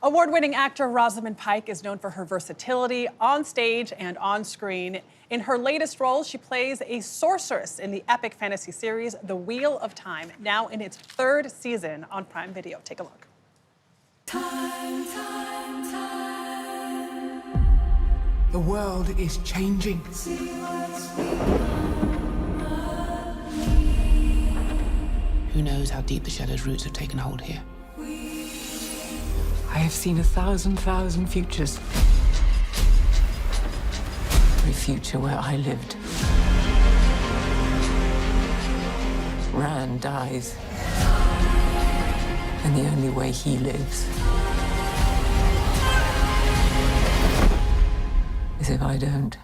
Award-winning actor Rosamund Pike is known for her versatility on stage and on screen. In her latest role, she plays a sorceress in the epic fantasy series The Wheel of Time, now in its 3rd season on Prime Video. Take a look. Time. The world is changing. Who knows how deep the shadow's roots have taken hold here? I have seen 1,000 futures. Every future where I lived. Rand dies. And the only way he lives is if I don't.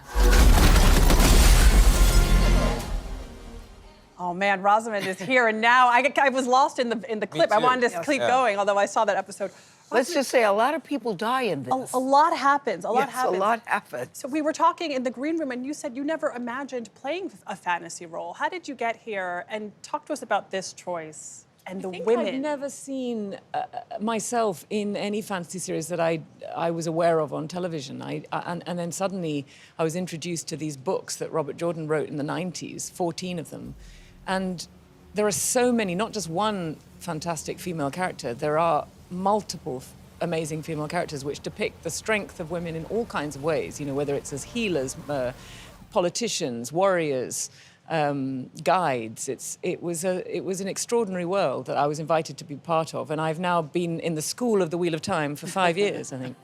Oh man, Rosamund is here and now. I was lost in the clip. I wanted to keep going, although I saw that episode. Let's just say a lot of people die in this. A lot happens. A lot happens. So we were talking in the green room, and you said you never imagined playing a fantasy role. How did you get here? And talk to us about this choice and the women. I've never seen myself in any fantasy series that I was aware of on television. And then suddenly I was introduced to these books that Robert Jordan wrote in the 90s, 14 of them. And there are so many, not just one fantastic female character, there are multiple amazing female characters which depict the strength of women in all kinds of ways, you know, whether it's as healers, politicians, warriors, guides. It was an extraordinary world that I was invited to be part of, and I've now been in the school of the Wheel of Time for 5 years, I think.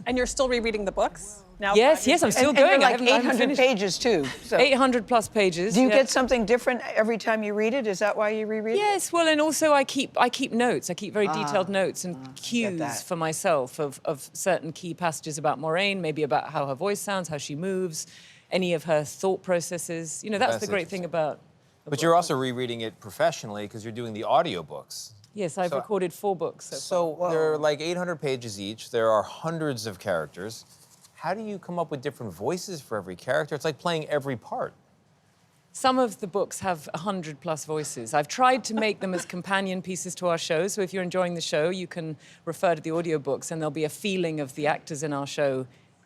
And you're still rereading the books? Now yes, I'm still going. Like 800 pages too. So. 800 plus pages. Do you get something different every time you read it? Is that why you reread it? Yes, well, and also I keep notes. I keep very detailed notes and cues for myself of certain key passages about Moiraine, maybe about how her voice sounds, how she moves, any of her thought processes. You know, that's the great thing about But you're also rereading it professionally because you're doing the audiobooks. Yes, I've recorded 4 books. So there are like 800 pages each. There are hundreds of characters. How do you come up with different voices for every character? It's like playing every part. Some of the books have 100 plus voices. I've tried to make them as companion pieces to our show. So if you're enjoying the show, you can refer to the audiobooks and there'll be a feeling of the actors in our show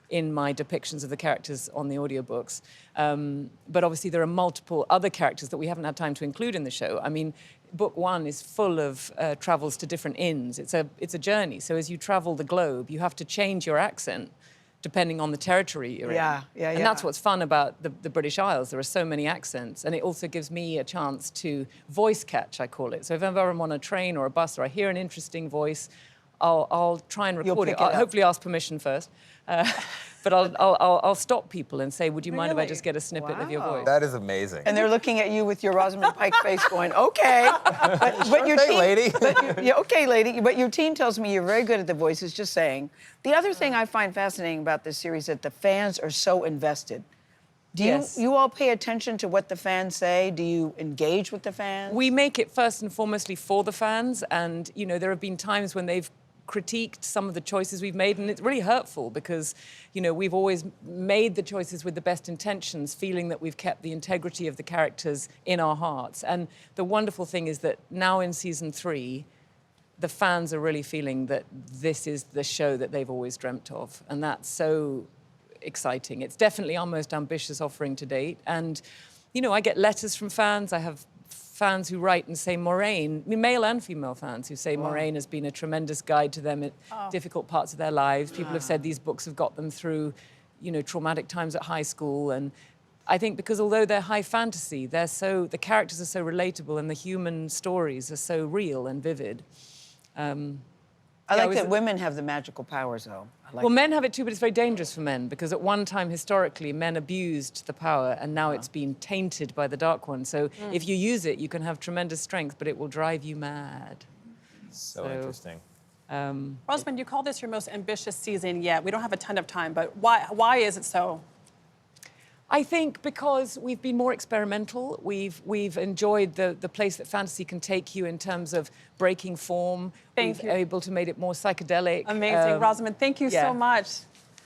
in my depictions of the characters on the audiobooks. But obviously there are multiple other characters that we haven't had time to include in the show. I mean, book 1 is full of travels to different inns. It's a journey. So as you travel the globe, you have to change your accent depending on the territory you're in. And that's what's fun about the British Isles. There are so many accents, and it also gives me a chance to voice catch, I call it. So if ever I'm on a train or a bus or I hear an interesting voice, I'll try and record it. I'll hopefully ask permission first. But I'll stop people and say, would you mind if I just get a snippet of your voice? That is amazing. And they're looking at you with your Rosamund Pike face going, okay. But your team, lady. Okay, lady. But your team tells me you're very good at the voices, just saying. The other thing I find fascinating about this series is that the fans are so invested. Do you all pay attention to what the fans say? Do you engage with the fans? We make it first and foremostly for the fans, and you know there have been times when they've critiqued some of the choices we've made, and it's really hurtful because, you know, we've always made the choices with the best intentions, feeling that we've kept the integrity of the characters in our hearts. And the wonderful thing is that now in season 3, the fans are really feeling that this is the show that they've always dreamt of, and that's so exciting. It's definitely our most ambitious offering to date, and, you know, I get letters from fans. I have fans who write and say Moiraine, I mean, male and female fans who say Moiraine has been a tremendous guide to them at difficult parts of their lives. People have said these books have got them through, you know, traumatic times at high school. And I think because although they're high fantasy, the characters are so relatable and the human stories are so real and vivid. I like that women have the magical powers, though. Well, men have it too, but it's very dangerous for men because at one time, historically, men abused the power and now it's been tainted by the Dark One. So if you use it, you can have tremendous strength, but it will drive you mad. So interesting. Rosamund, you call this your most ambitious season yet. We don't have a ton of time, but why is it so? I think because we've been more experimental. We've enjoyed the place that fantasy can take you in terms of breaking form. We've able to make it more psychedelic. Amazing, Rosamund. Thank you so much.